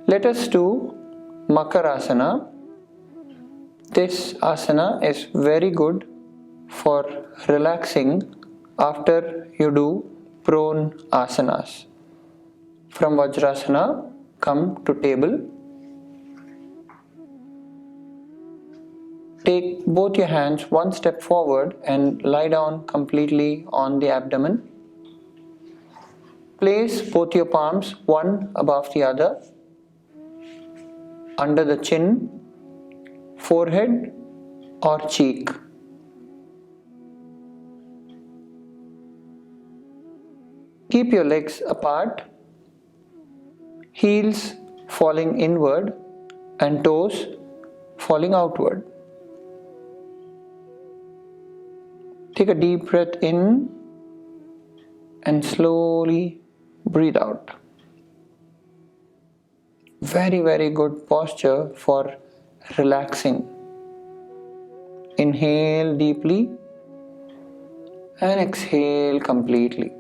Let us do Makarasana. This asana is very good for relaxing after you do prone asanas. From Vajrasana, come to table. Take both your hands one step forward and lie down completely on the abdomen. Place both your palms one above the other, under the chin, forehead or cheek. Keep your legs apart, heels falling inward and toes falling outward. Take a deep breath in and slowly breathe out. Very, very good posture for relaxing. Inhale deeply and exhale completely.